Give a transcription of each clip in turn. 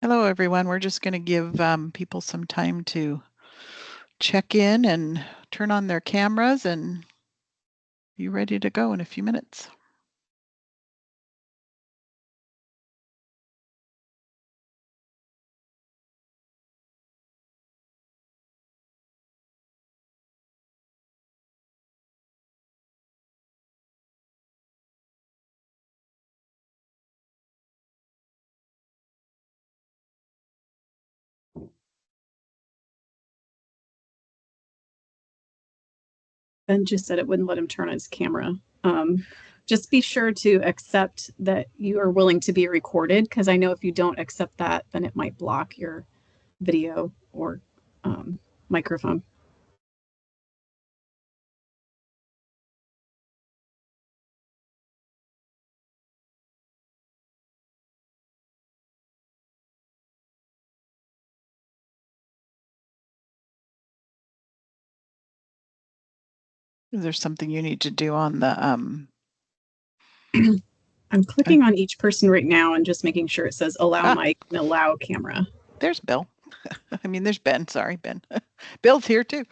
Hello, everyone. We're just going to give people some time to check in and turn on their cameras and be ready to go in a few minutes. Ben just said it wouldn't let him turn on his camera. Just be sure to accept that you are willing to be recorded, because I know if you don't accept that, then it might block your video or microphone. Is there something you need to do on the I'm clicking on each person right now and just making sure it says allow mic and allow camera. There's Bill. I mean, there's Ben. Sorry, Ben. Bill's here too.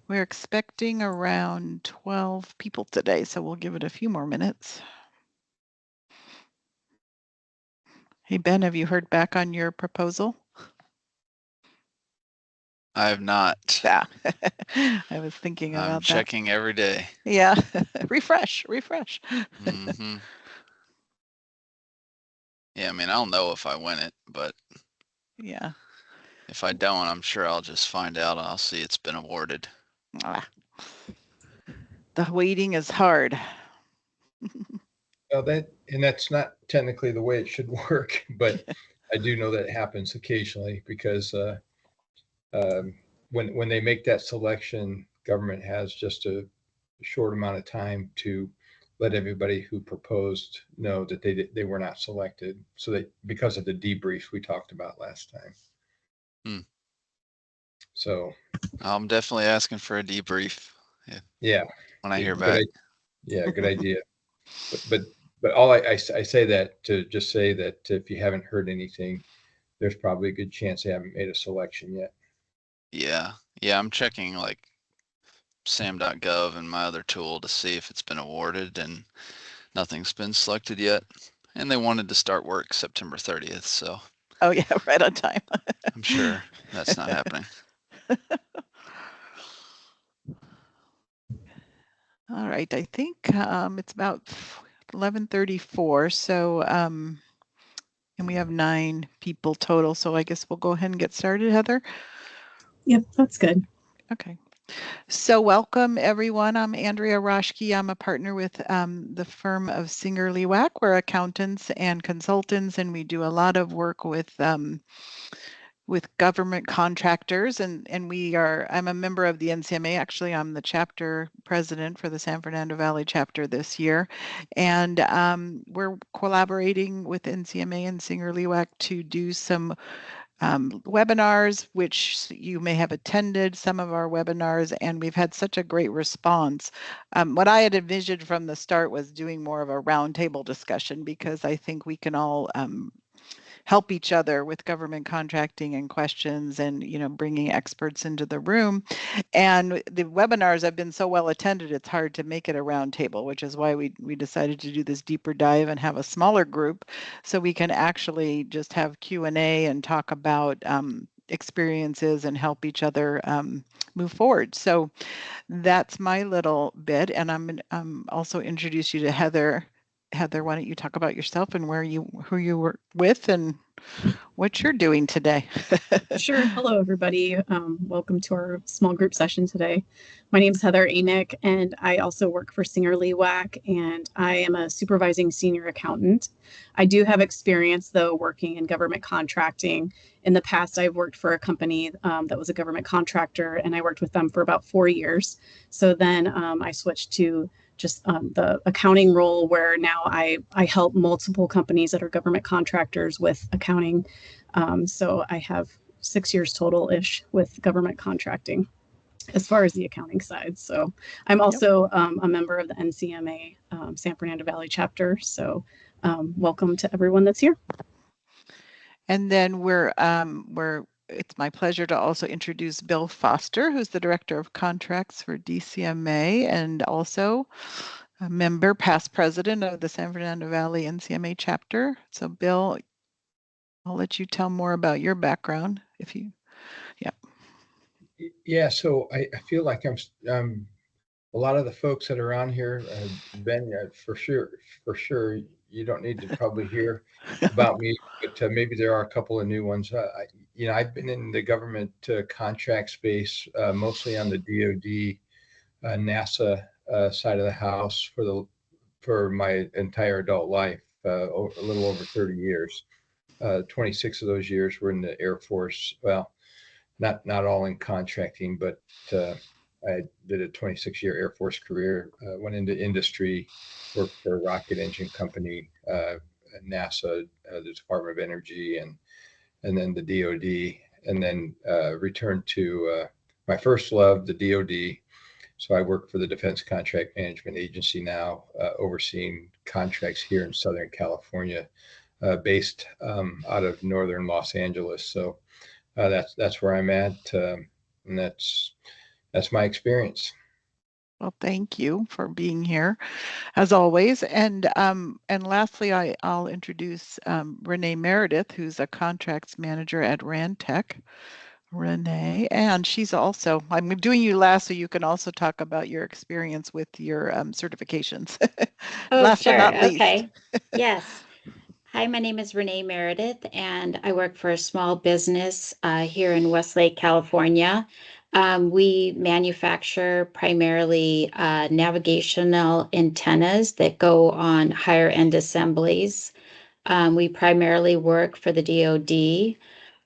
We're expecting around 12 people today, so we'll give it a few more minutes. Hey, Ben, have you heard back on your proposal? I have not. Yeah, I was thinking about that. I'm checking every day. Yeah, refresh. Mm-hmm. Yeah, I mean, I'll know if I win it, but yeah, if I don't, I'm sure I'll just find out. I'll see it's been awarded. The waiting is hard. Well, that's not technically the way it should work, but I do know that it happens occasionally because when they make that selection, government has just a short amount of time to let everybody who proposed know that they were not selected. So that because of the debrief we talked about last time. So I'm definitely asking for a debrief. Yeah. When I hear back. Good idea. But all I say that to just say that if you haven't heard anything, there's probably a good chance they haven't made a selection yet. Yeah, I'm checking like sam.gov and my other tool to see if it's been awarded, and nothing's been selected yet. And they wanted to start work September 30th, so. Oh yeah, right on time. I'm sure that's not happening. All right, I think it's about 11:34, so and we have 9 people total, so I guess we'll go ahead and get started, Heather. Yep, that's good. Okay. So welcome everyone. I'm Andrea Roschke. I'm a partner with the firm of SingerLewak. We're accountants and consultants, and we do a lot of work with government contractors, and I'm a member of the NCMA. Actually, I'm the chapter president for the San Fernando Valley chapter this year, and we're collaborating with NCMA and SingerLewak to do some webinars, which you may have attended some of our webinars, and we've had such a great response. What I had envisioned from the start was doing more of a roundtable discussion, because I think we can all help each other with government contracting and questions, and bringing experts into the room. And the webinars have been so well attended, it's hard to make it a roundtable, which is why we decided to do this deeper dive and have a smaller group, so we can actually just have Q&A and talk about experiences and help each other move forward. So that's my little bit, and I'm also introduce you to Heather. Heather, why don't you talk about yourself and who you were with and what you're doing today? Sure. Hello, everybody. Welcome to our small group session today. My name is Heather Anick, and I also work for SingerLewak, and I am a supervising senior accountant. I do have experience, though, working in government contracting. In the past, I've worked for a company that was a government contractor, and I worked with them for about 4 years. So then I switched to just the accounting role, where now I help multiple companies that are government contractors with accounting. So I have 6 years total-ish with government contracting as far as the accounting side. So I'm also a member of the NCMA San Fernando Valley chapter. So welcome to everyone that's here. And then it's my pleasure to also introduce Bill Foster, who's the Director of Contracts for DCMA and also a member, past president of the San Fernando Valley NCMA chapter. So Bill, I'll let you tell more about your background if you, Yeah, so I feel like I'm a lot of the folks that are on here, Ben, for sure, you don't need to probably hear about me, but maybe there are a couple of new ones. I've been in the government contract space, mostly on the DoD, NASA side of the house for my entire adult life, a little over 30 years. 26 of those years were in the Air Force. Well, not all in contracting, but I did a 26-year Air Force career, went into industry, worked for a rocket engine company, NASA, the Department of Energy, and then the DoD, and then returned to my first love, the DoD. So I work for the Defense Contract Management Agency now, overseeing contracts here in Southern California, based out of northern Los Angeles. So that's where I'm at, and that's my experience. well, thank you for being here, as always. And lastly, I'll introduce Renee Meredith, who's a contracts manager at Randtech. Renee, and she's also, I'm doing you last so you can also talk about your experience with your certifications. Oh, Last sure. but not least. Okay. Yes. Hi, my name is Renee Meredith, and I work for a small business here in Westlake, California. We manufacture primarily navigational antennas that go on higher end assemblies. We primarily work for the DoD.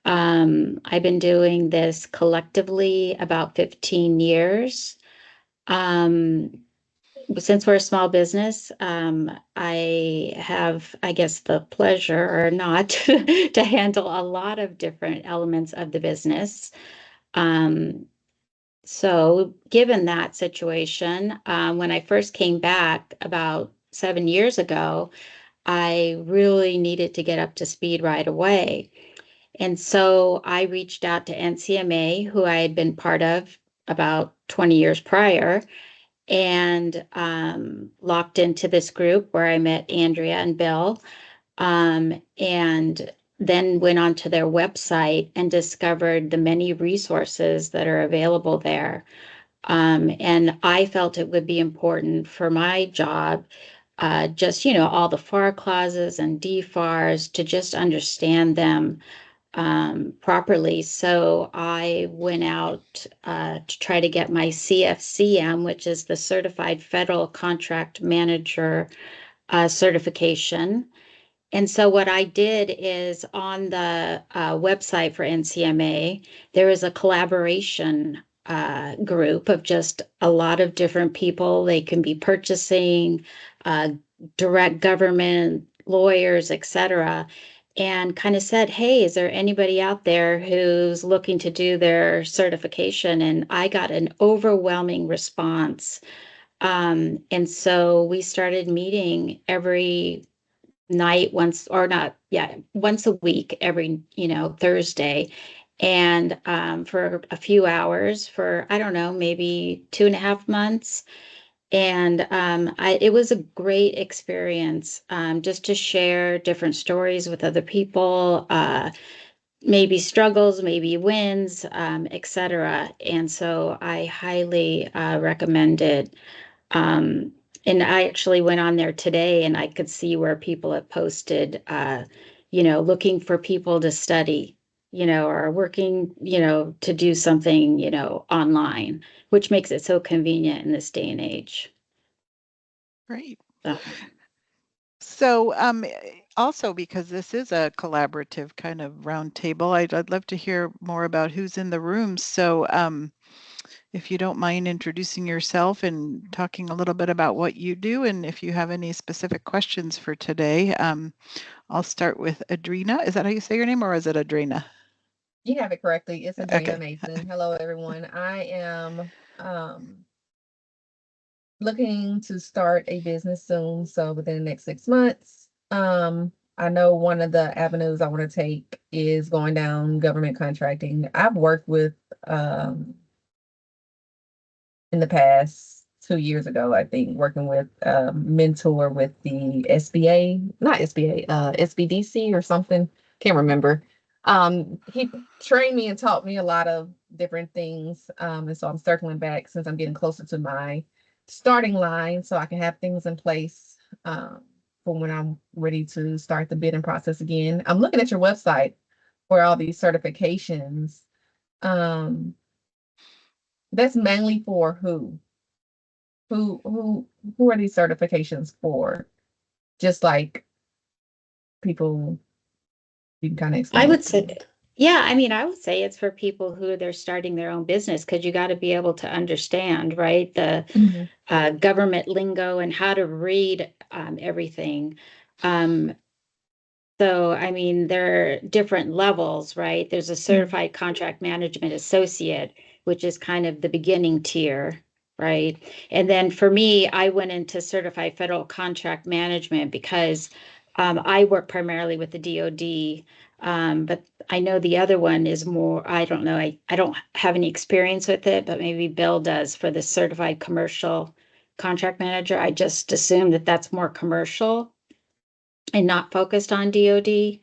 I've been doing this collectively about 15 years. Since we're a small business, I have, I guess, the pleasure or not to handle a lot of different elements of the business. So given that situation, when I first came back about 7 years ago, I really needed to get up to speed right away. And so I reached out to NCMA, who I had been part of about 20 years prior, and locked into this group where I met Andrea and Bill, and then went onto their website and discovered the many resources that are available there. And I felt it would be important for my job, just, all the FAR clauses and DFARs, to just understand them properly. So I went out to try to get my CFCM, which is the Certified Federal Contract Manager certification. And so what I did is on the website for NCMA, there is a collaboration group of just a lot of different people. They can be purchasing, direct government, lawyers, etc., and kind of said, hey, is there anybody out there who's looking to do their certification? And I got an overwhelming response. And so we started meeting every night, once a week, every, Thursday. And for a few hours for, I don't know, maybe 2.5 months. And it was a great experience, just to share different stories with other people, maybe struggles, maybe wins, etc. And so I highly recommend it. And I actually went on there today and I could see where people have posted, looking for people to study, or working, to do something, online, which makes it so convenient in this day and age. Great. So, So also, because this is a collaborative kind of roundtable, I'd love to hear more about who's in the room. So if you don't mind introducing yourself and talking a little bit about what you do, and if you have any specific questions for today, I'll start with Adrina. Is that how you say your name, or is it Adrina? You have it correctly. It's Adrena Okay. Mason. Hello, everyone. I am looking to start a business soon, so within the next 6 months. I know one of the avenues I want to take is going down government contracting. I've worked with in the past 2 years ago, I think, working with mentor with the SBA, not SBA, SBDC or something. Can't remember. He trained me and taught me a lot of different things. And so I'm circling back since I'm getting closer to my starting line so I can have things in place for when I'm ready to start the bidding process again. I'm looking at your website for all these certifications. That's mainly for who? Who are these certifications for? Just like people, you can kind of explain. I would that to say, me. yeah, I mean, I would say it's for people who they're starting their own business because you got to be able to understand, right, the government lingo and how to read everything. So, I mean, there are different levels, right? There's a certified contract management associate, which is kind of the beginning tier, right? And then for me, I went into certified federal contract management because I work primarily with the DoD, but I know the other one is more, I don't know, I don't have any experience with it, but maybe Bill does for the certified commercial contract manager. I just assume that that's more commercial and not focused on DoD.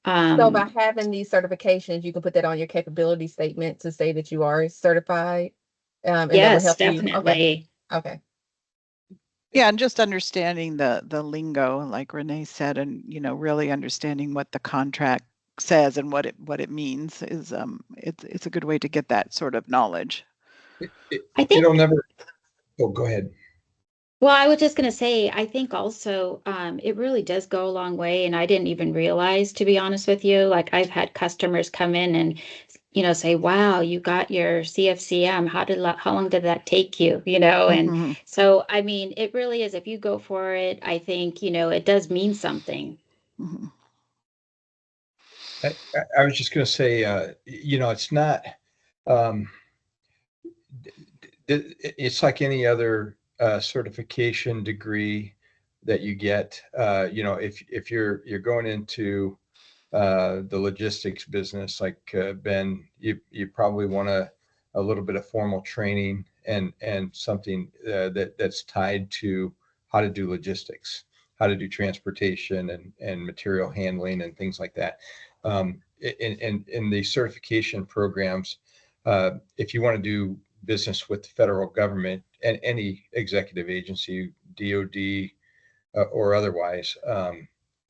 So by having these certifications, you can put that on your capability statement to say that you are certified. And that will Yes, help you. definitely. Okay. Yeah, and just understanding the lingo, like Renee said, and really understanding what the contract says and what it means is it's a good way to get that sort of knowledge. I think It'll never. Oh, go ahead. Well, I was just going to say, I think also it really does go a long way. And I didn't even realize, to be honest with you, like I've had customers come in and, say, wow, you got your CFCM. How long did that take you? And so, I mean, it really is. If you go for it, I think, it does mean something. I was just going to say, it's not, it's like any other certification degree that you get. If you're going into the logistics business, like Ben, you probably want a little bit of formal training and something that's tied to how to do logistics, how to do transportation and material handling and things like that. In the certification programs, if you want to do business with the federal government and any executive agency, DoD or otherwise,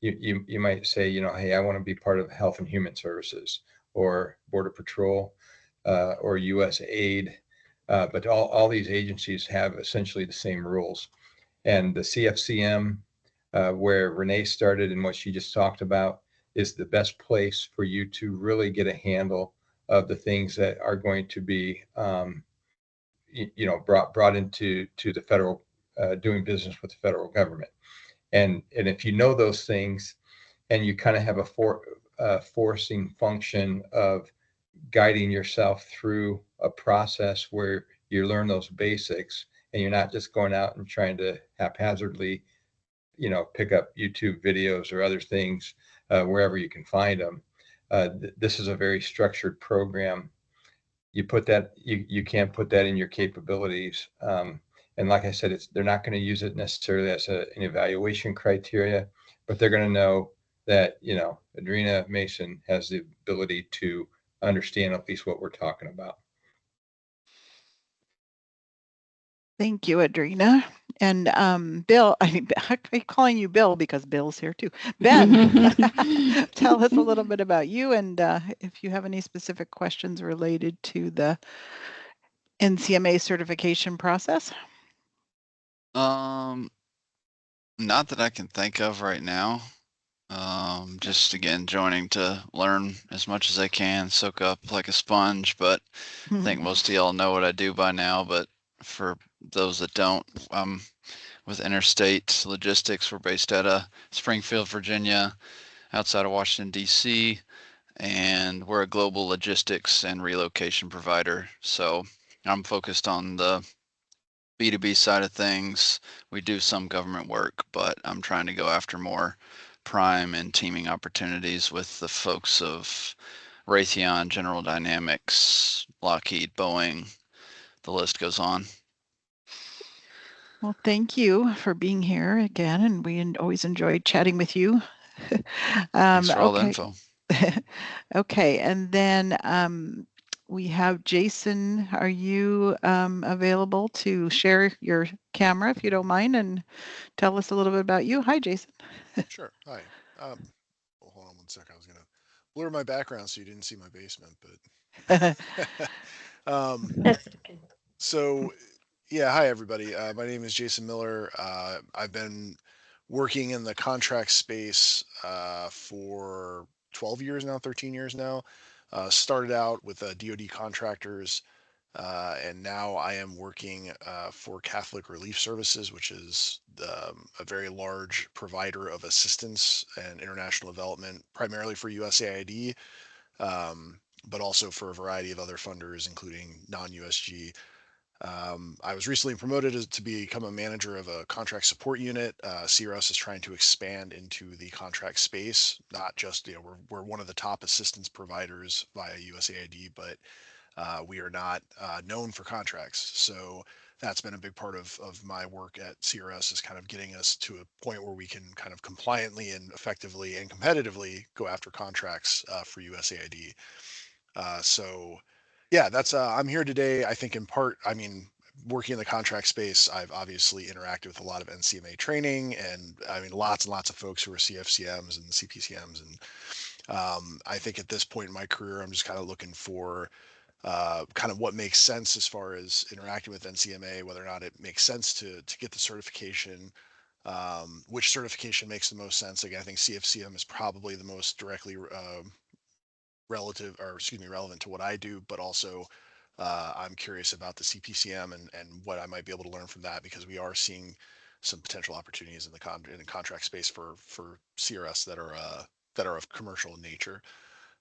you might say, hey, I want to be part of Health and Human Services or Border Patrol or U.S. Aid. But all these agencies have essentially the same rules. And the CFCM, where Renee started and what she just talked about, is the best place for you to really get a handle of the things that are going to be, brought into the federal, doing business with the federal government. And if you know those things, and you kind of have a forcing function of guiding yourself through a process where you learn those basics, and you're not just going out and trying to haphazardly, pick up YouTube videos or other things wherever you can find them. This is a very structured program. You can't put that in your capabilities. And like I said, they're not going to use it necessarily as an evaluation criteria, but they're going to know that, Adrena Mason has the ability to understand at least what we're talking about. Thank you, Adrena. And Bill, I'm calling you Bill because Bill's here too. Ben, tell us a little bit about you and if you have any specific questions related to the NCMA certification process. Not that I can think of right now. Just again, joining to learn as much as I can, soak up like a sponge, but I think most of y'all know what I do by now, but for those that don't, with Interstate Logistics, we're based out of Springfield, Virginia, outside of Washington, D.C., and we're a global logistics and relocation provider. So I'm focused on the B2B side of things. We do some government work, but I'm trying to go after more prime and teaming opportunities with the folks of Raytheon, General Dynamics, Lockheed, Boeing. The list goes on. Well, thank you for being here again, and we always enjoy chatting with you. Thanks for all the info. Okay, and then we have Jason. Are you available to share your camera, if you don't mind, and tell us a little bit about you? Hi, Jason. Sure. Hi. Hold on one second. I was gonna blur my background so you didn't see my basement, but That's okay. so yeah. Hi everybody. My name is Jason Miller. I've been working in the contract space for 12 years now, 13 years now. Started out with DoD Contractors, and now I am working for Catholic Relief Services, which is a very large provider of assistance and international development, primarily for USAID, but also for a variety of other funders, including non-USG. I was recently promoted to become a manager of a contract support unit. CRS is trying to expand into the contract space, not just, we're one of the top assistance providers via USAID, but we are not known for contracts. So that's been a big part of my work at CRS, is kind of getting us to a point where we can kind of compliantly and effectively and competitively go after contracts for USAID. So yeah, that's I'm here today. I think in part, working in the contract space, I've obviously interacted with a lot of NCMA training, and lots and lots of folks who are CFCMs and CPCMs. And I think at this point in my career, I'm just kind of looking for kind of what makes sense as far as interacting with NCMA, whether or not it makes sense to get the certification, which certification makes the most sense. Again, I think CFCM is probably the most directly relevant to what I do, but also I'm curious about the CPCM and what I might be able to learn from that, because we are seeing some potential opportunities in the contract space for CRS that are of commercial nature.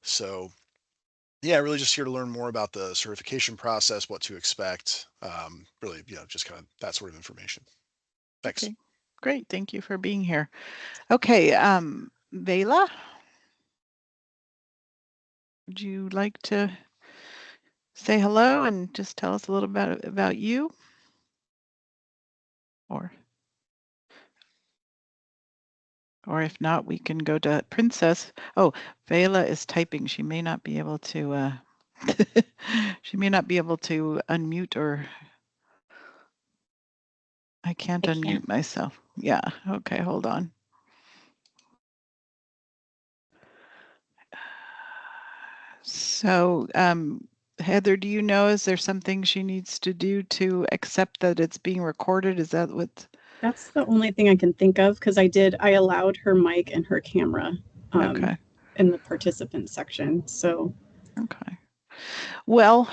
So yeah, really just here to learn more about the certification process, what to expect, really, just kind of that sort of information. Thanks. Okay, great. Thank you for being here. Okay, Vela, would you like to say hello and just tell us a little bit about you? Or if not, we can go to Princess. Oh, Vela is typing. She may not be able to she may not be able to unmute, or I can't unmute myself. Yeah, okay, hold on. So Heather, do you know, is there something she needs to do to accept that it's being recorded? Is that what? That's the only thing I can think of, because I allowed her mic and her camera Okay. in the participant section. So okay. Well,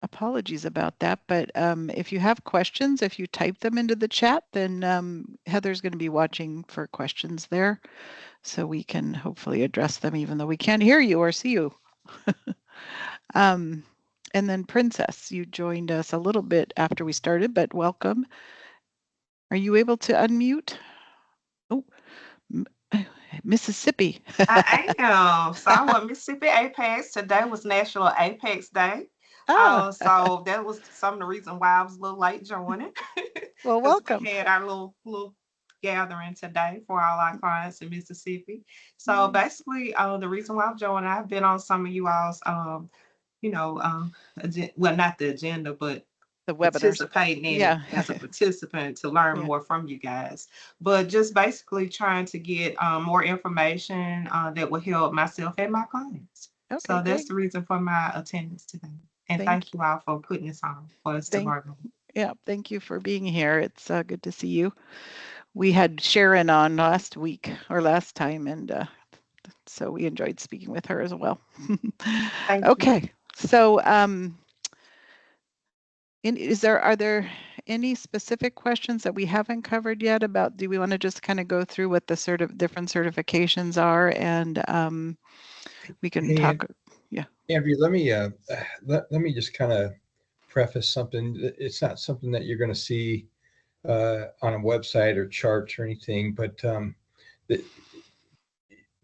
apologies about that, but if you have questions, if you type them into the chat, then Heather's going to be watching for questions there, so we can hopefully address them, even though we can't hear you or see you. And then Princess, you joined us a little bit after we started, but welcome. Are you able to unmute? Oh, Mississippi. I am. So I'm with Mississippi Apex. Today was National Apex Day. So that was some of the reason why I was a little late joining. Well, 'Cause welcome. we had our little gathering today for all our clients in Mississippi. So basically, the reason why I'm joining, I've been on some of you all's, well, not the agenda, but The webinars. participating in Yeah. it as a participant to learn more from you guys. But just basically trying to get more information that will help myself and my clients. Okay, so that's great. the reason for my attendance today. And thank you all for putting this on for us to learn. Yeah, thank you for being here. It's good to see you. We had Sharon on last week or last time, and so we enjoyed speaking with her as well. Thank okay, you. so are there any specific questions that we haven't covered yet about, do we want to just kind of go through what the different certifications are, and we can talk? Yeah. Andrea, let me just kind of preface something. It's not something that you're going to see on a website or charts or anything, but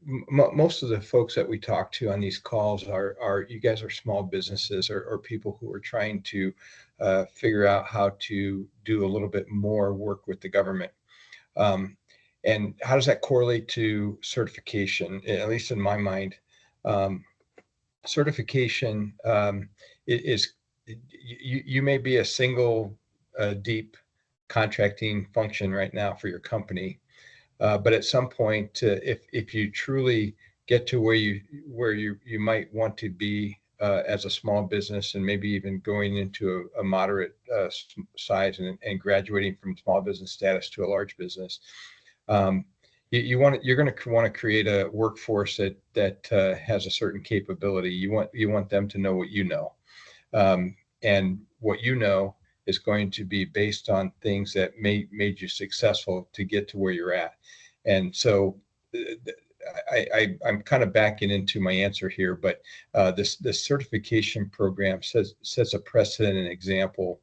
most of the folks that we talk to on these calls are you guys are small businesses or people who are trying to figure out how to do a little bit more work with the government. And how does that correlate to certification? At least in my mind, certification is you may be a single deep contracting function right now for your company. But at some point, if you truly get to where you might want to be as a small business, and maybe even going into a moderate size and graduating from small business status to a large business, you're going to want to create a workforce that has a certain capability. You want them to know what you know, and what you know is going to be based on things that made you successful to get to where you're at. And so I'm kind of backing into my answer here, but this certification program sets a precedent and example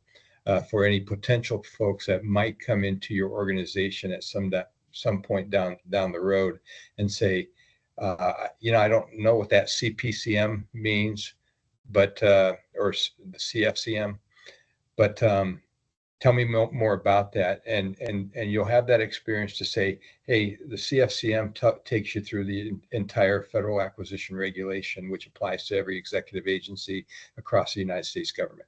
for any potential folks that might come into your organization at some point down the road and say, I don't know what that CPCM means, but or the CFCM, but tell me more about that, and you'll have that experience to say, hey, the CFCM takes you through the entire federal acquisition regulation, which applies to every executive agency across the United States government.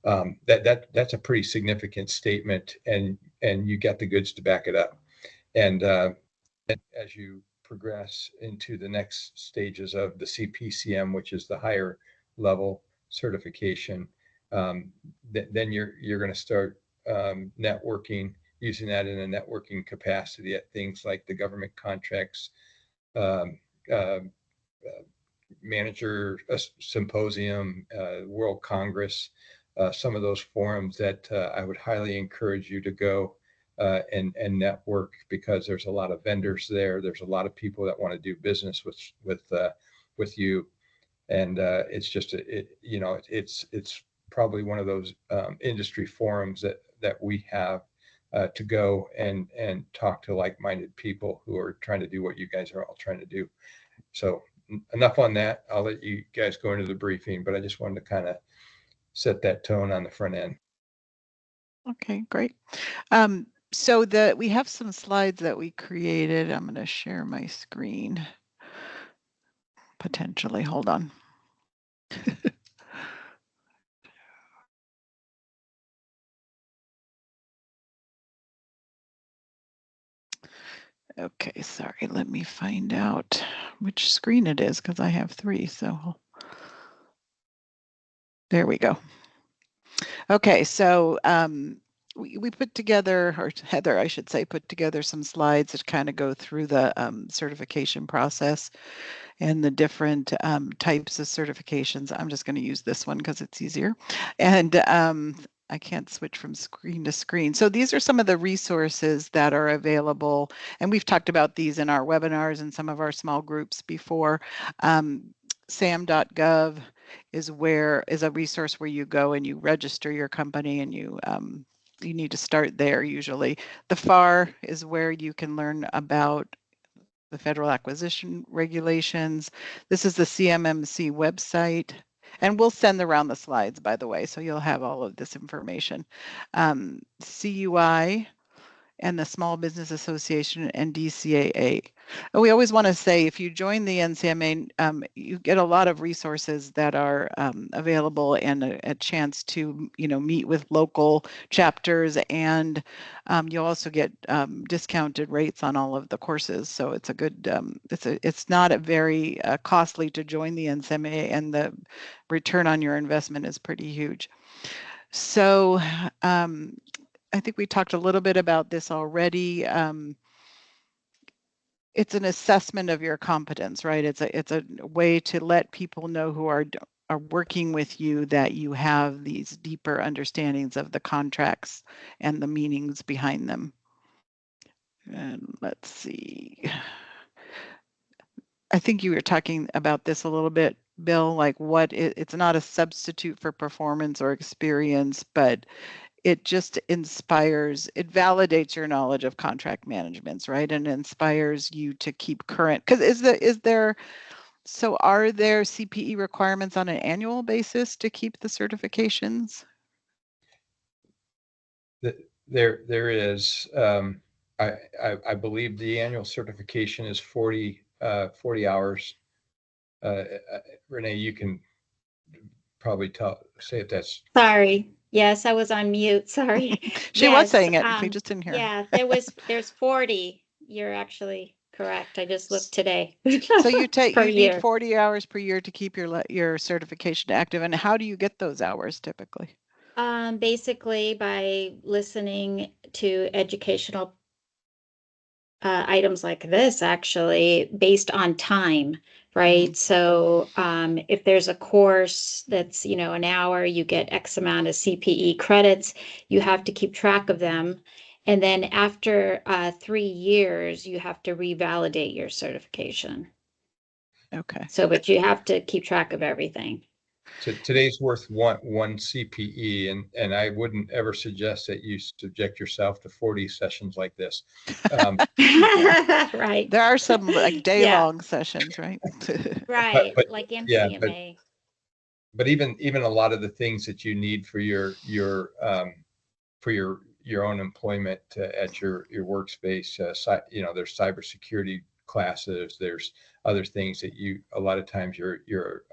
That's a pretty significant statement, and you got the goods to back it up. And as you progress into the next stages of the CPCM, which is the higher level certification, then you're going to start networking, using that in a networking capacity at things like the government contracts manager symposium, World Congress, some of those forums that I would highly encourage you to go and network, because there's a lot of vendors there. There's a lot of people that want to do business with you, and it's just it's probably one of those industry forums that we have to go and talk to like-minded people who are trying to do what you guys are all trying to do. So enough on that. I'll let you guys go into the briefing, but I just wanted to kind of set that tone on the front end. Okay, great. So we have some slides that we created. I'm going to share my screen. Potentially, hold on. Okay, sorry, let me find out which screen it is, because I have three, so there we go. Okay, so we put together, or Heather, I should say, put together some slides that kind of go through the certification process and the different types of certifications. I'm just going to use this one because it's easier. And I can't switch from screen to screen. So these are some of the resources that are available. And we've talked about these in our webinars and some of our small groups before. SAM.gov is a resource where you go and you register your company, and you need to start there usually. The FAR is where you can learn about the federal acquisition regulations. This is the CMMC website, and we'll send around the slides, by the way, so you'll have all of this information. CUI and the Small Business Association and DCAA. And we always want to say, if you join the NCMA, you get a lot of resources that are available, and a chance to meet with local chapters, and you'll also get discounted rates on all of the courses. So it's a good, it's not a very costly to join the NCMA, and the return on your investment is pretty huge. So I think we talked a little bit about this already. It's an assessment of your competence, right? It's a way to let people know who are are working with you that you have these deeper understandings of the contracts and the meanings behind them. And let's see. I think you were talking about this a little bit, Bill, like it's not a substitute for performance or experience, but it just inspires, it validates your knowledge of contract managements, right? And inspires you to keep current. Because are there CPE requirements on an annual basis to keep the certifications? There is. I believe the annual certification is 40 hours. Renee, you can probably say if that's. Sorry. Yes, I was on mute. Sorry. She was saying it. We just didn't hear. Yeah, there's 40. You're actually correct. I just looked today. So you need 40 hours per year to keep your certification active. And how do you get those hours typically? Basically by listening to educational items like this, actually based on time, right? Mm-hmm. So if there's a course that's, an hour, you get X amount of CPE credits, you have to keep track of them. And then after 3 years, you have to revalidate your certification. Okay. So, but you have to keep track of everything. So today's worth one CPE, and I wouldn't ever suggest that you subject yourself to 40 sessions like this. Right. There are some like day-long sessions, right? Right, but, like NCMA. Yeah, but even a lot of the things that you need for your own employment at your workspace, there's cybersecurity classes. There's other things that a lot of times your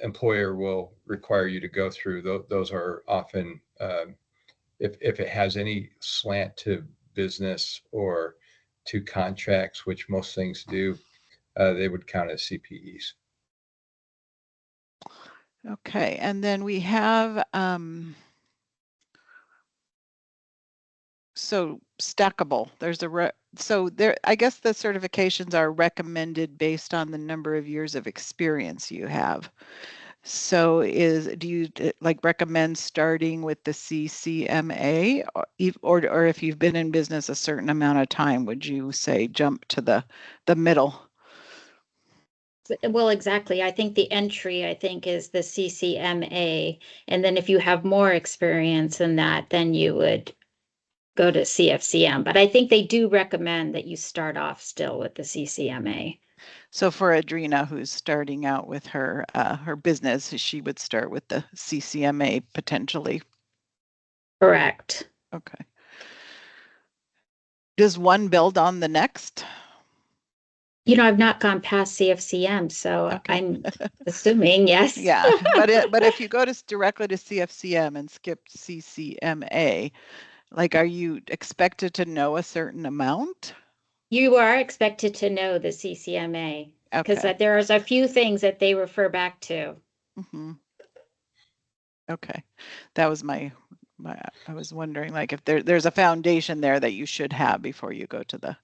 employer will require you to go through. Those are often, if it has any slant to business or to contracts, which most things do, they would count as CPEs. Okay, and then we have so stackable. I guess the certifications are recommended based on the number of years of experience you have. So do you recommend starting with the CCMA, or if you've been in business a certain amount of time, would you say jump to the middle? Well, exactly. I think the entry, is the CCMA. And then if you have more experience in that, then you would go to CFCM. But I think they do recommend that you start off still with the CCMA. So for Adrina, who's starting out with her business, she would start with the CCMA potentially. Correct. Okay. Does one build on the next? I've not gone past CFCM, so okay. I'm assuming yes. Yeah, but if you go directly to CFCM and skip CCMA, are you expected to know a certain amount? You are expected to know the CCMA because there's a few things that they refer back to. Mm-hmm. Okay, that was my I was wondering if there's a foundation there that you should have before you go to the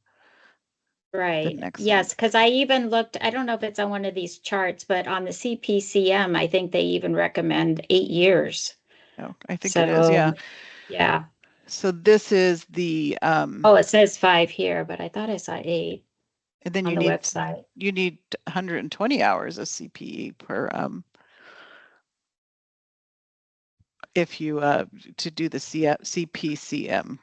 next yes, because I even looked, I don't know if it's on one of these charts, but on the CPCM, I think they even recommend 8 years. Oh, I think it is, yeah. Yeah. So this is the it says 5 here, but I thought I saw 8. And then on the website. You need 120 hours of CPE per if you to do the CPCM.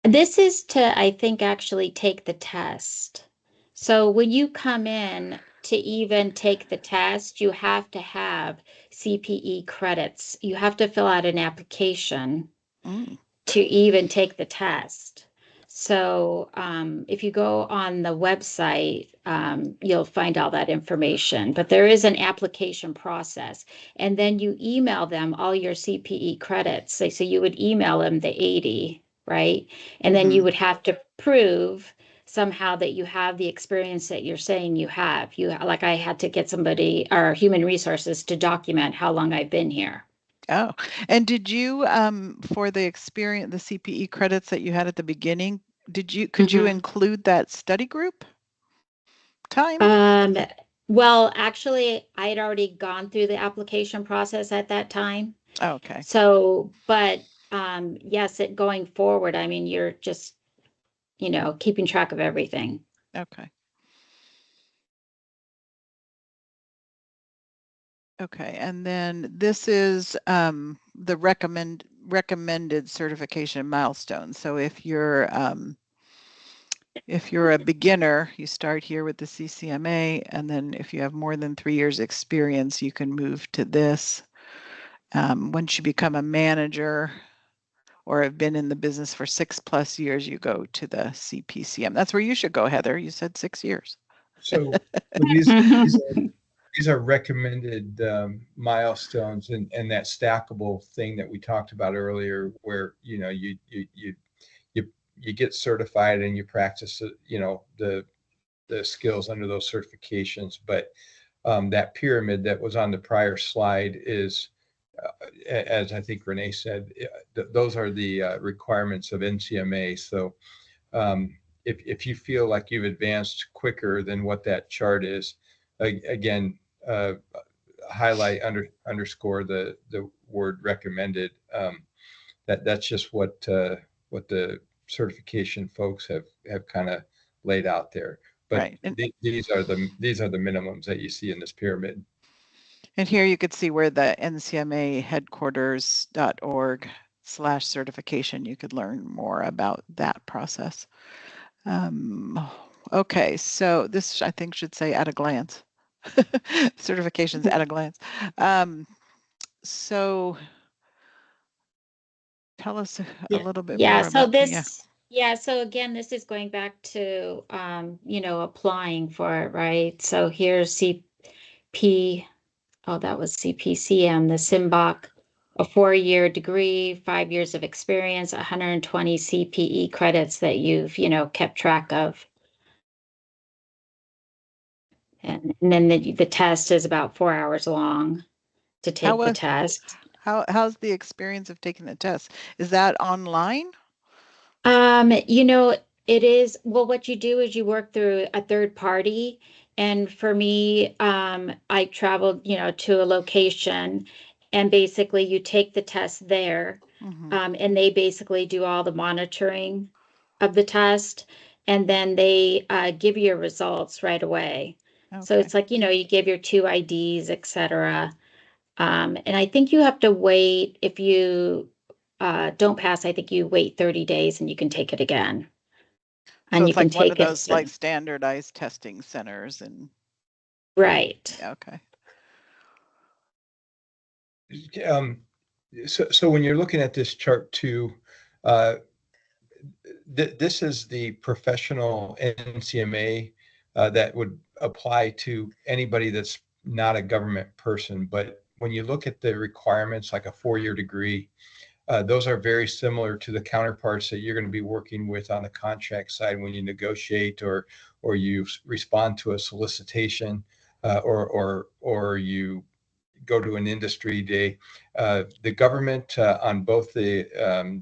This is to, I think, actually take the test. So when you come in to even take the test, you have to have CPE credits. You have to fill out an application to even take the test. So if you go on the website, you'll find all that information. But there is an application process. And then you email them all your CPE credits. So you would email them the 80, right? And then you would have to prove somehow that you have the experience that you're saying you have. I had to get somebody or human resources to document how long I've been here. Oh, and did you, for the experience, the CPE credits that you had at the beginning, could you include that study group time? Well, actually, I had already gone through the application process at that time. Oh, okay. So, but yes, going forward, I mean, you're just, keeping track of everything. Okay. Okay, and then this is the recommended certification milestone. So if you're a beginner, you start here with the CCMA, and then if you have more than 3 years experience, you can move to this. Once you become a manager or have been in the business for 6+ years, you go to the CPCM. That's where you should go, Heather. You said 6 years. So these are recommended milestones, and that stackable thing that we talked about earlier, where you get certified and you practice the skills under those certifications. But that pyramid that was on the prior slide is, as I think Renee said, those are the requirements of NCMA. So if you feel like you've advanced quicker than what that chart is, again, highlight underscore the word recommended. That's just what the certification folks have kind of laid out there. But right. these are the minimums that you see in this pyramid. And here you could see where the NCMA headquarters.org/certification, you could learn more about that process. Okay, so this I think should say at a glance. Certifications at a glance. So tell us a little bit more so about this. Yeah, so again, this is going back to applying for it, right? So here's CP. Oh, that was CPCM, the SIMBOK, a 4-year degree, 5 years of experience, 120 CPE credits that you've, kept track of. And then the test is about 4 hours long to take the test. How's the experience of taking the test? Is that online? It is, well, what you do is you work through a third party. And for me, I traveled, to a location, and basically you take the test there. And they basically do all the monitoring of the test, and then they give you your results right away. Okay. So it's like, you give your 2 IDs, etc. And I think you have to wait. If you don't pass, I think you wait 30 days and you can take it again. So and it's like one of those like standardized testing centers and right. Okay. So when you're looking at this chart too, this is the professional NCMA that would apply to anybody that's not a government person. But when you look at the requirements, like a 4-year degree, those are very similar to the counterparts that you're going to be working with on the contract side when you negotiate or you respond to a solicitation or you go to an industry day. The government on both the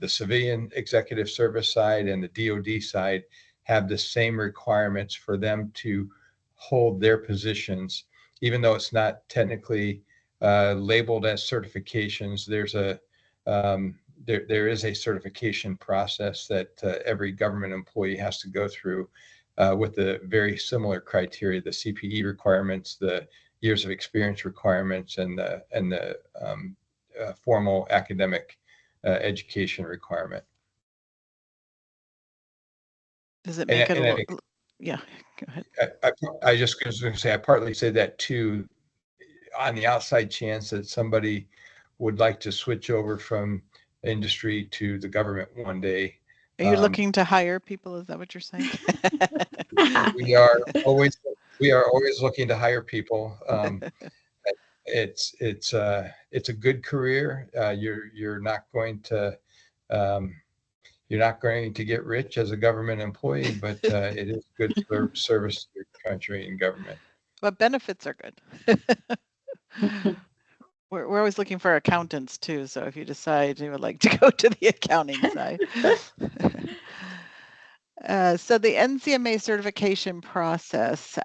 civilian executive service side and the DoD side have the same requirements for them to hold their positions, even though it's not technically labeled as certifications. There's there is a certification process that every government employee has to go through with the very similar criteria: the CPE requirements, the years of experience requirements, and the formal academic education requirement. Does it make it yeah, go ahead. I just was going to say, I partly say that too, on the outside chance that somebody would like to switch over from industry to the government one day. Are you looking to hire people? Is that what you're saying? we are always looking to hire people. It's a good career. You're not going to get rich as a government employee, but it is good service to your country and government. But benefits are good. We're always looking for accountants too. So if you decide you would like to go to the accounting side. So the NCMA certification process,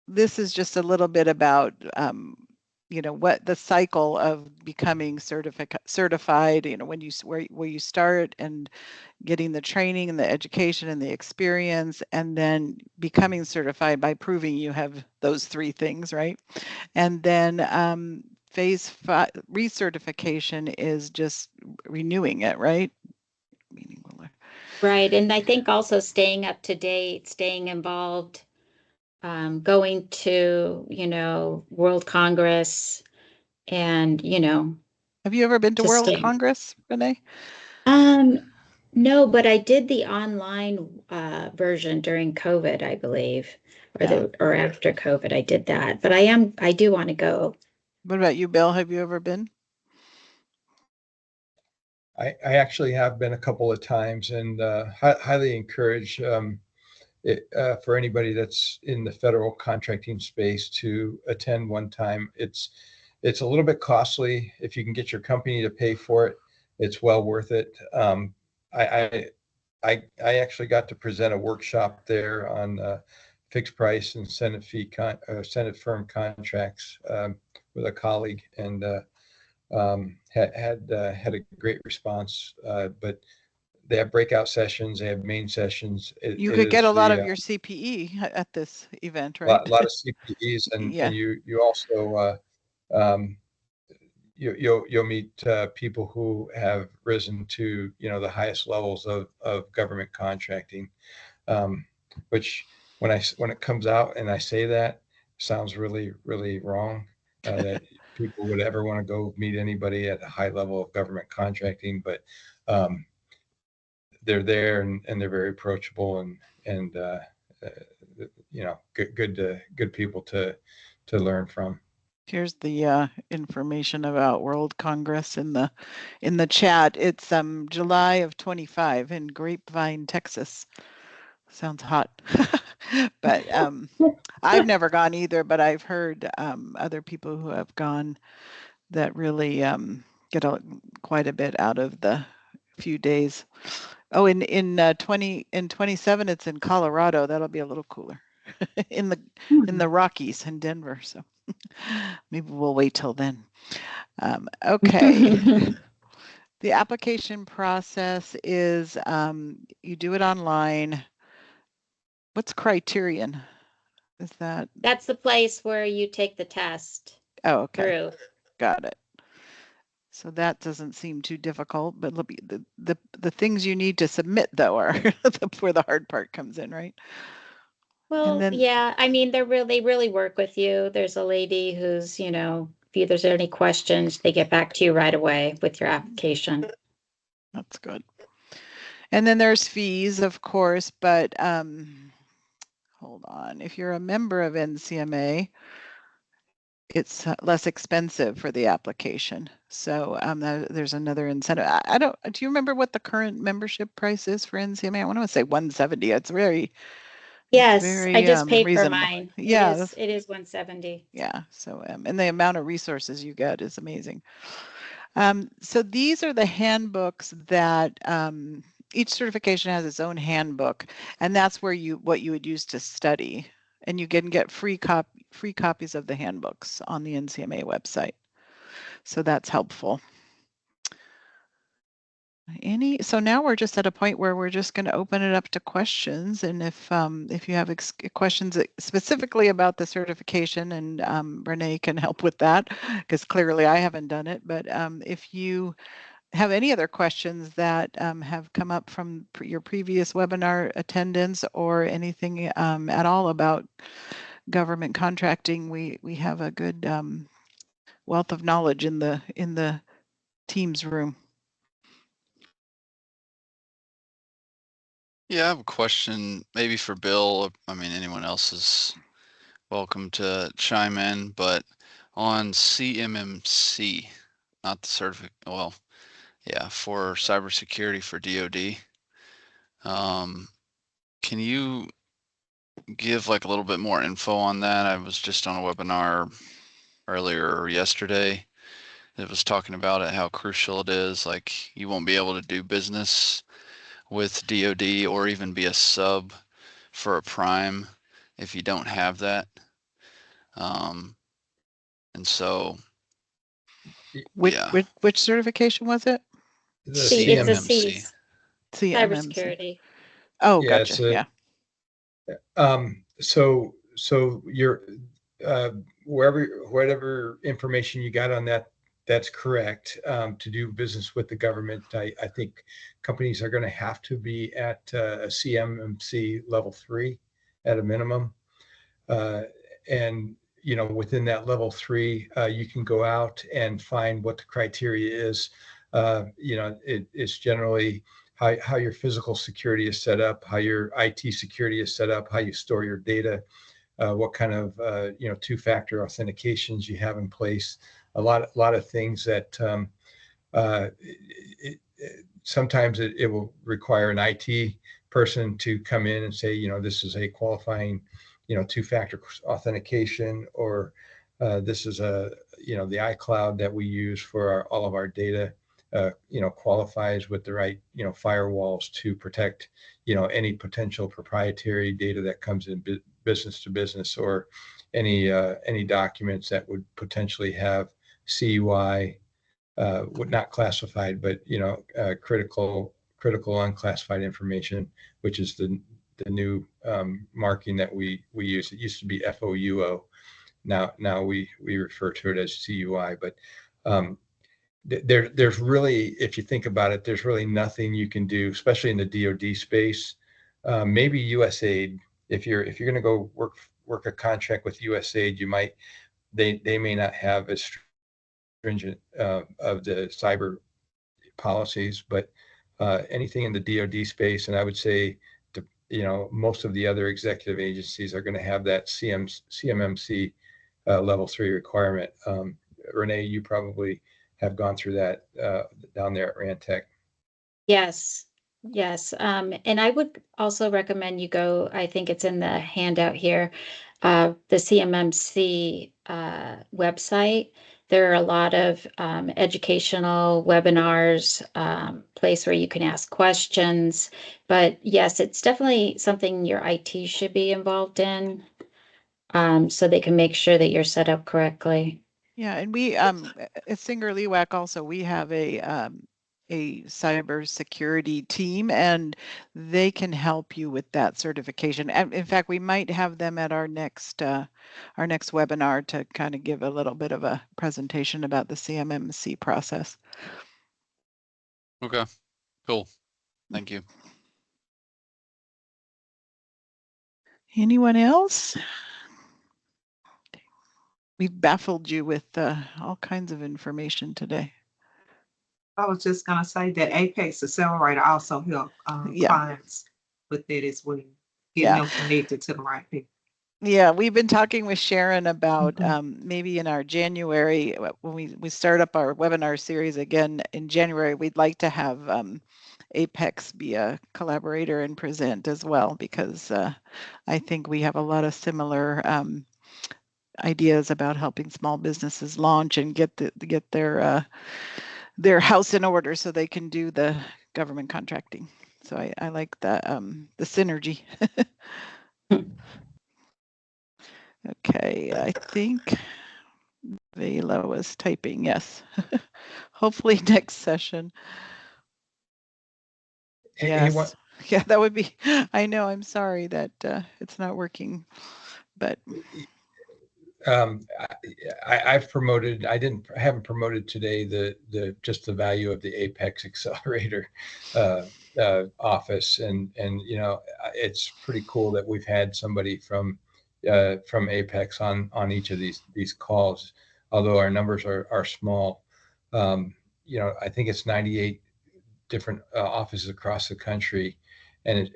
this is just a little bit about what the cycle of becoming certified, when where you start and getting the training and the education and the experience, and then becoming certified by proving you have those three things, right? And then phase 5 recertification is just renewing it, right? Right. And I think also staying up to date, staying involved, going to, World Congress and, Have you ever been to World Congress, Renee? No, but I did the online version during COVID, I believe, or after COVID, I did that. But I do want to go. What about you, Bill? Have you ever been? I actually have been a couple of times, and highly encourage for anybody that's in the federal contracting space to attend one time. It's a little bit costly. If you can get your company to pay for it, it's well worth it. I actually got to present a workshop there on fixed price and Senate firm contracts with a colleague, and had a great response. But they have breakout sessions, they have main sessions. You could get a lot of your CPE at this event, right? A lot of CPEs, and you also you'll meet people who have risen to the highest levels of government contracting, which when it comes out and I say that, sounds really, really wrong, that people would ever want to go meet anybody at a high level of government contracting, but they're there and they're very approachable and good people to learn from. Here's the information about World Congress in the chat. It's July of 25 in Grapevine, Texas. Sounds hot. But I've never gone either, but I've heard other people who have gone that really get quite a bit out of the few days. Oh, in 27 it's in Colorado. That'll be a little cooler. in the Rockies in Denver. So maybe we'll wait till then. Okay. The application process is you do it online. What's Criterion? Is that? That's the place where you take the test. Oh, okay. Through. Got it. So that doesn't seem too difficult, but the things you need to submit though are where the hard part comes in, right? Well, yeah, I mean, they really work with you. There's a lady who's, if there's any questions, they get back to you right away with your application. That's good. And then there's fees, of course, but hold on. If you're a member of NCMA, it's less expensive for the application. So there's another incentive. Do you remember what the current membership price is for NCMA? I want to say $170. It's very... Yes, I just paid reasonable. For mine. Yeah, it is $170. Yeah. So and the amount of resources you get is amazing. So these are the handbooks that each certification has its own handbook, and that's where what you would use to study. And you can get free copies of the handbooks on the NCMA website. So that's helpful. So now we're just at a point where we're just going to open it up to questions, and if you have questions specifically about the certification, and Renee can help with that because clearly I haven't done it, but if you have any other questions that have come up from your previous webinar attendance or anything at all about government contracting, we have a good wealth of knowledge in the Teams room. Yeah, I have a question maybe for Bill. I mean, anyone else is welcome to chime in, but on CMMC, not the certificate, well, yeah, for cybersecurity for DoD. Can you give like a little bit more info on that? I was just on a webinar earlier yesterday. It was talking about it, how crucial it is. Like you won't be able to do business with DoD or even be a sub for a prime if you don't have that. And so, Which, yeah, which certification was it? The C, it's a CMMC. C, CMMC. cybersecurity. Oh, Yeah, gotcha. it's a, so you're whatever information you got on that, that's correct. To do business with the government, I think companies are going to have to be at a CMMC level 3 at a minimum. And within that level 3, you can go out and find what the criteria is. It's generally how your physical security is set up, how your IT security is set up, how you store your data, what kind of two-factor authentications you have in place. A lot of things that sometimes it will require an IT person to come in and say, this is a qualifying, two-factor authentication, or this is the iCloud that we use for all of our data, qualifies with the right, firewalls to protect, any potential proprietary data that comes in business to business, or any documents that would potentially have CUI, would not classified, but critical unclassified information, which is the new marking that we use. It used to be FOUO. Now we refer to it as CUI. But there's really, if you think about it, there's really nothing you can do, especially in the DoD space. Maybe USAID. If you're going to go work a contract with USAID, they may not have as stringent of the cyber policies, but anything in the DoD space, and I would say, most of the other executive agencies are going to have that CMMC level 3 requirement. Renee, you probably have gone through that down there at Rantec. Yes, yes. And I would also recommend you go, I think it's in the handout here, the CMMC website. There are a lot of educational webinars, place where you can ask questions. But yes, it's definitely something your IT should be involved in, so they can make sure that you're set up correctly. Yeah, and we at SingerLewak also, we have a cybersecurity team, and they can help you with that certification. And in fact, we might have them at our next webinar to kind of give a little bit of a presentation about the CMMC process. Okay, cool. Thank you. Anyone else? We've baffled you with all kinds of information today. I was just gonna say that Apex Accelerator also help clients with it as well, getting them connected to the right people. Yeah, we've been talking with Sharon about maybe in our January, when we start up our webinar series again in January, we'd like to have Apex be a collaborator and present as well, because I think we have a lot of similar ideas about helping small businesses launch and get their house in order so they can do the government contracting. So I like the synergy. Okay, I think Vela was typing yes. Hopefully next session. Yes. Yeah, that would be, I know, I'm sorry that it's not working, but I've promoted, I haven't promoted today the just the value of the Apex Accelerator office, and it's pretty cool that we've had somebody from Apex on each of these calls, although our numbers are small. I think it's 98 different offices across the country, and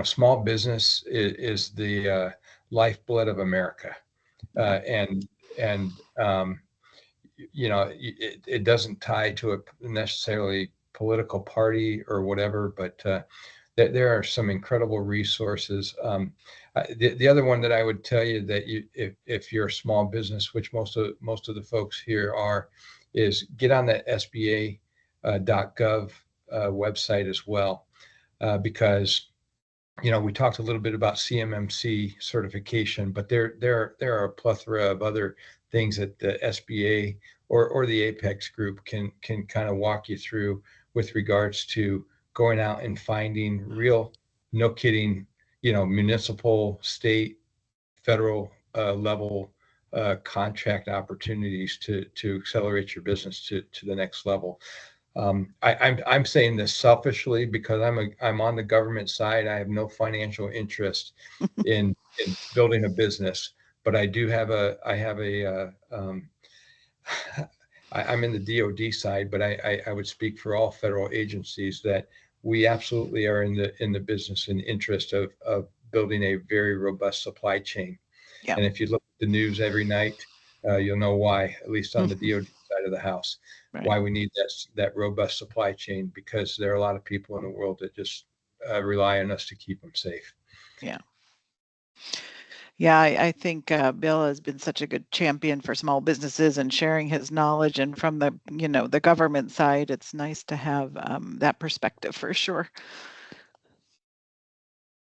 small business is the lifeblood of America. And it doesn't tie to a necessarily political party or whatever, but there are some incredible resources. The other one that I would tell you that if you're a small business, which most of the folks here are, is get on that SBA.gov website as well, because we talked a little bit about CMMC certification, but there are a plethora of other things that the SBA or the Apex group can kind of walk you through with regards to going out and finding real, no kidding, municipal, state, federal level contract opportunities to accelerate your business to the next level. I'm saying this selfishly because I'm on the government side. I have no financial interest in building a business, but I do have I'm in the DoD side, but I would speak for all federal agencies that we absolutely are in the business and interest of building a very robust supply chain. Yeah. And if you look at the news every night, you'll know why, at least on the DoD side of the house, Right. why we need that robust supply chain, because there are a lot of people in the world that just rely on us to keep them safe. Yeah. Yeah, I think Bill has been such a good champion for small businesses and sharing his knowledge. And from the government side, it's nice to have that perspective for sure.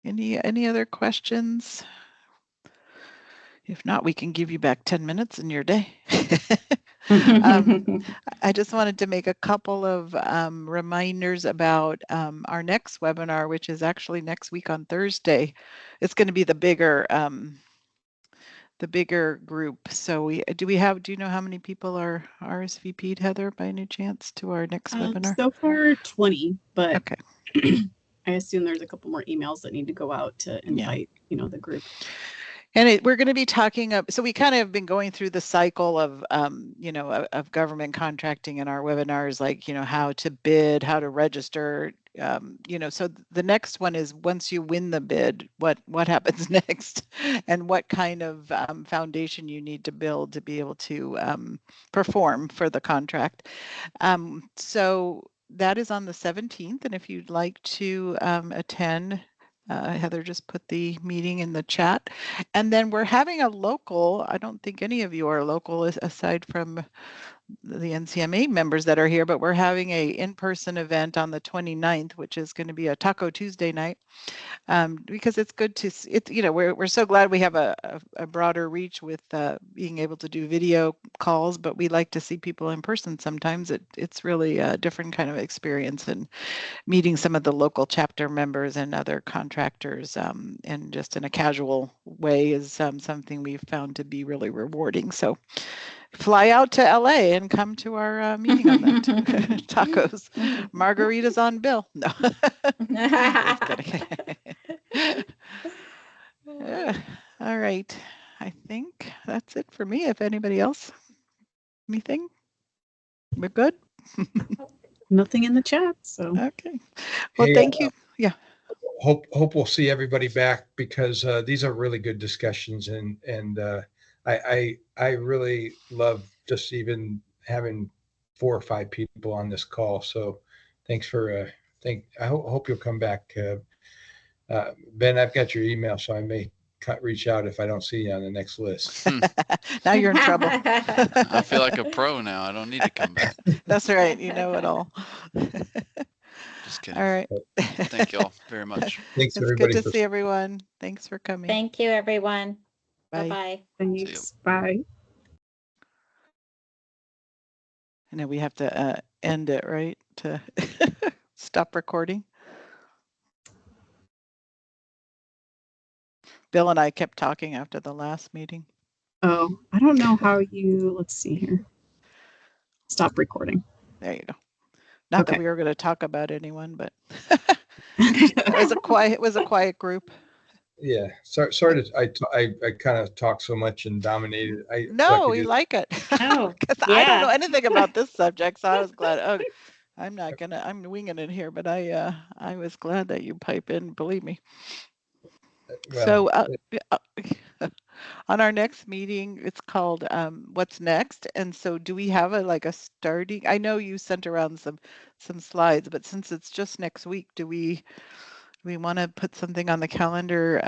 Any other questions? If not, we can give you back 10 minutes in your day. I just wanted to make a couple of reminders about our next webinar, which is actually next week on Thursday. It's going to be the bigger group. So do you know how many people are RSVP'd, Heather, by any chance, to our next webinar? So far 20, but okay. I assume there's a couple more emails that need to go out to invite, the group. And we're going to be talking so we kind of have been going through the cycle of, of government contracting in our webinars, like, how to bid, how to register, so the next one is once you win the bid, what happens next, and what kind of foundation you need to build to be able to perform for the contract. So that is on the 17th, and if you'd like to attend, Heather just put the meeting in the chat. And then we're having a local, I don't think any of you are local aside from the NCMA members that are here, but we're having a in-person event on the 29th, which is going to be a Taco Tuesday night, because it's good to, we're so glad we have a broader reach with being able to do video calls, but we like to see people in person sometimes. It's really a different kind of experience, and meeting some of the local chapter members and other contractors and just in a casual way is something we've found to be really rewarding. So fly out to LA and come to our meeting on that. Tacos, margaritas on Bill. No. Just kidding. Yeah. All right. I think that's it for me. If anybody else, anything? We're good? Nothing in the chat. So okay. Well, hey, thank you. Yeah. Hope we'll see everybody back, because these are really good discussions, and I really love just even having 4 or 5 people on this call. So thanks for I hope you'll come back. Ben, I've got your email, so I may reach out if I don't see you on the next list. Now you're in trouble. I feel like a pro now. I don't need to come back. That's right. You know it all. Just kidding. All right. Thank you all very much. Thanks, it's everybody. Good to see everyone. Thanks for coming. Thank you, everyone. Bye. Bye-bye. Thanks. Bye. I know we have to end it, right? To stop recording. Bill and I kept talking after the last meeting. Oh, I don't know how you, let's see here. Stop recording. There you go. Not that we were going to talk about anyone, but it was a quiet group. Yeah, sorry to I kind of talk so much and dominated. No, we like it. No, because I don't know anything about this subject, so I was glad. Oh, I'm winging it here, but I was glad that you pipe in. Believe me. Well, so on our next meeting, it's called What's Next, and so do we have a starting? I know you sent around some slides, but since it's just next week, do we want to put something on the calendar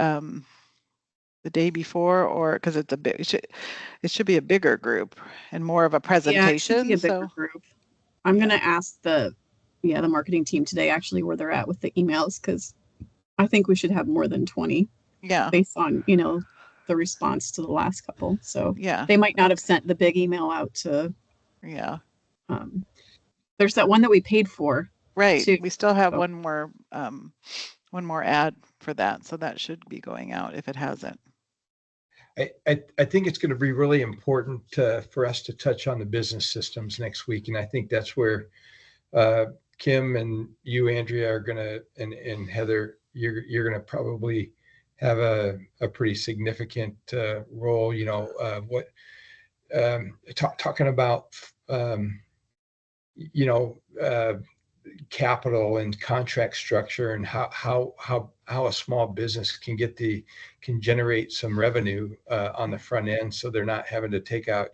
the day before, or because it's it should be a bigger group and more of a presentation? Yeah, it should be a bigger group. I'm going to ask the marketing team today actually where they're at with the emails, because I think we should have more than 20 Yeah. based on, the response to the last couple. So Yeah. they might not have sent the big email out to, Yeah. there's that one that we paid for. Right. too. We still have So- one more ad for that. So that should be going out if it hasn't. I think it's going to be really important for us to touch on the business systems next week. And I think that's where Kim and you, Andrea, are going to, and Heather, you're going to probably have a pretty significant role, talking about, capital and contract structure and how a small business can generate some revenue on the front end, so they're not having to take out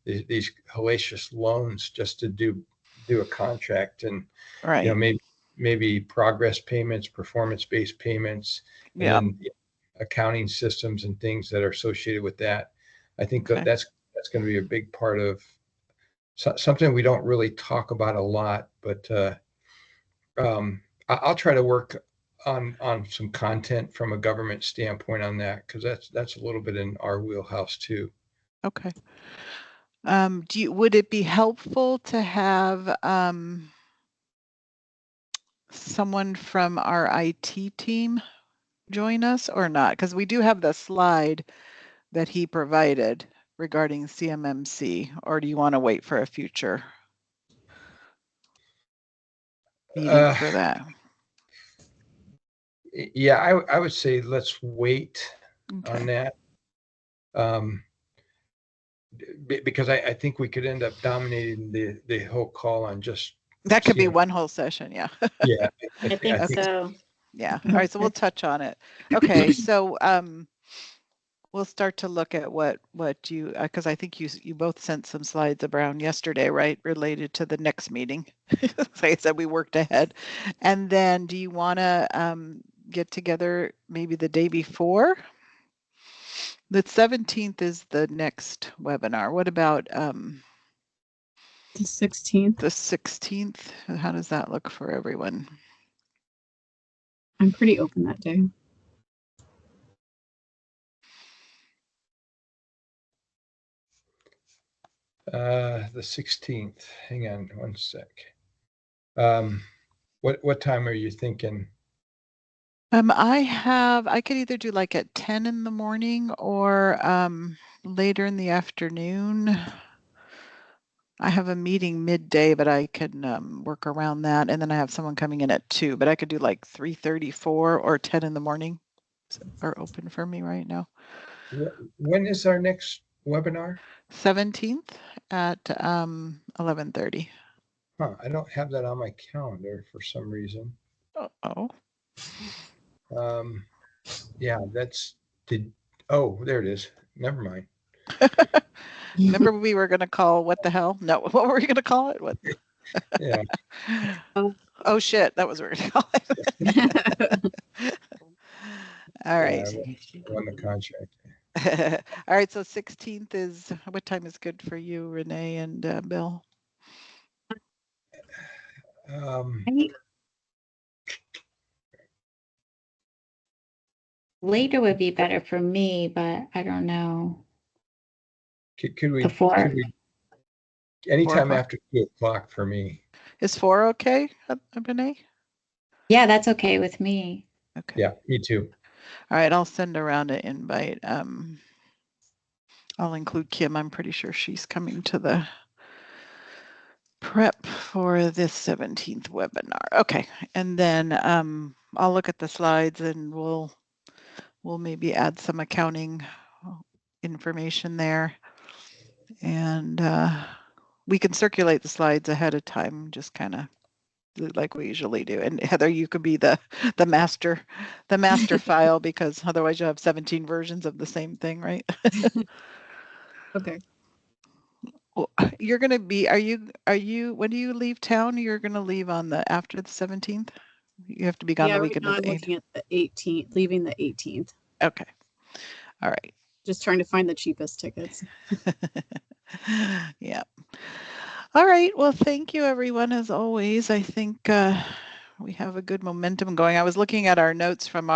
these hellacious loans just to do a contract, and Right. maybe progress payments, performance-based payments, and Yeah. then accounting systems and things that are associated with that. I think Okay. that's going to be a big part of something we don't really talk about a lot, but I'll try to work on some content from a government standpoint on that, because that's a little bit in our wheelhouse too. Okay. Would it be helpful to have someone from our IT team join us or not? Because we do have the slide that he provided regarding CMMC, or do you want to wait for a future meeting for that? Yeah, I would say let's wait on that. Because I think we could end up dominating the whole call on just that could be one whole session. Yeah. Yeah, I think so. Yeah. All right. So we'll touch on it. Okay. So we'll start to look at what you, because I think you both sent some slides around yesterday, right, related to the next meeting. Like I said, we worked ahead. And then do you want to get together maybe the day before? The 17th is the next webinar. What about the 16th? The 16th? How does that look for everyone? I'm pretty open that day. The 16th. Hang on one sec. What time are you thinking? I could either do like at 10 in the morning or later in the afternoon. I have a meeting midday, but I can work around that. And then I have someone coming in at 2, but I could do like 3:34 or 10 in the morning. Are open for me right now. When is our next webinar? 17th at 11:30. Huh, I don't have that on my calendar for some reason. Oh. Yeah, oh, there it is. Never mind. Remember we were going to call what the hell? No, what were we going to call it? What? Yeah. Oh shit, that was what we were going to call it. All right. On the contract. All right, so 16th is, what time is good for you, Renee and Bill? Later would be better for me, but I don't know. Could we? The 4. Anytime after 2:00 for me. Is 4 okay, Renee? Yeah, that's okay with me. Okay. Yeah, me too. All right, I'll send around an invite. I'll include Kim. I'm pretty sure she's coming to the prep for this 17th webinar. Okay, and then I'll look at the slides and we'll maybe add some accounting information there, and we can circulate the slides ahead of time, just kind of like we usually do. And Heather, you could be the master file, because otherwise you'll have 17 versions of the same thing, right? Okay. Well, you're going to be, are you, when do you leave town? You're going to leave on after the 17th? You have to be gone the weekend of the 8th. I'm looking at the 18th, leaving the 18th. Okay. All right. Just trying to find the cheapest tickets. Yeah. All right. Well, thank you, everyone. As always, I think we we have a good momentum going. I was looking at our notes from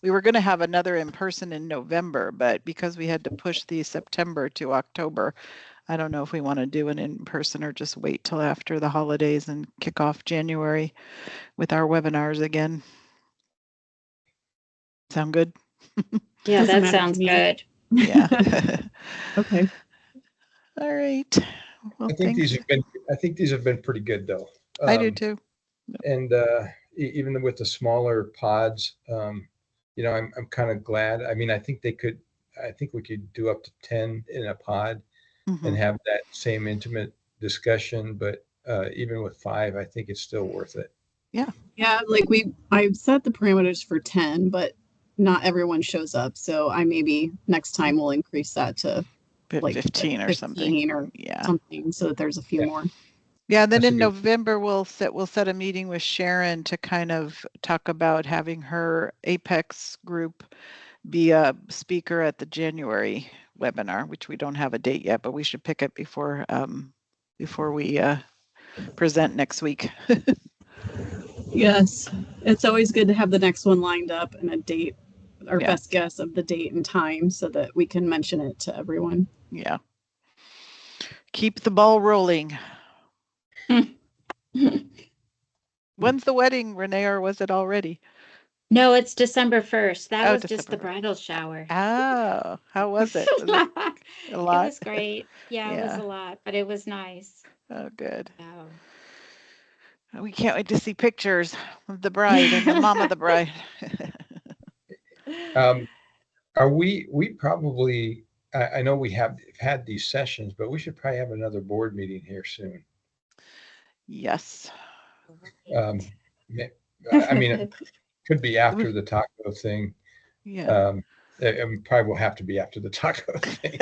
we were going to have another in person in November, but because we had to push the September to October, I don't know if we want to do an in person or just wait till after the holidays and kick off January with our webinars again. Sound good? Yeah, Doesn't that matter to sounds me. good. Yeah. Okay. All right. Well, I think thanks. these have been pretty good though. I do too. And even with the smaller pods, you know, I'm kind of glad. I mean, I think we could do up to 10 in a pod and have that same intimate discussion. But even with 5, I think it's still worth it. Yeah. Yeah, like I've set the parameters for 10, but not everyone shows up. So maybe next time we'll increase that to like 15 or something. Or yeah. something, so that there's a few more. Yeah, then in November we'll set a meeting with Sharon to kind of talk about having her Apex group be a speaker at the January webinar, which we don't have a date yet, but we should pick it before we present next week. Yes, it's always good to have the next one lined up and a date, our best guess of the date and time, so that we can mention it to everyone. Yeah. Keep the ball rolling. When's the wedding, Renee, or was it already? No, it's December 1st. That was December just the bridal shower. Oh, how was it? Was it a lot? It was great. Yeah, it was a lot, but it was nice. Oh, good. Oh. We can't wait to see pictures of the bride and the mom of the bride. Are we probably, I know we have had these sessions, but we should probably have another board meeting here soon. Yes. I mean, it could be after the taco thing. Yeah. And probably will have to be after the taco thing.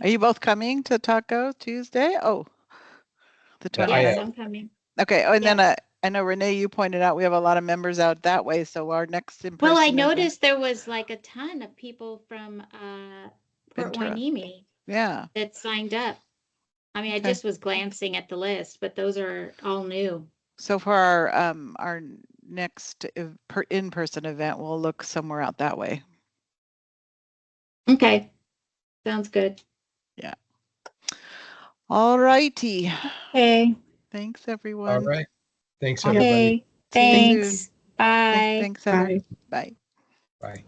Are you both coming to Taco Tuesday? Oh, the 20th. Yes, I'm coming. Okay. Oh, and then I know, Renee, you pointed out we have a lot of members out that way. So our next in-person. Well, I noticed there was like a ton of people from Port Hueneme. Yeah. That signed up. I mean, I just was glancing at the list, but those are all new. So for our next in-person event, we'll look somewhere out that way. Okay. Sounds good. Yeah. All righty. Okay. Thanks, everyone. All right. Thanks, everybody. Thanks. Bye. Thanks, Heather. Bye. Bye. Bye.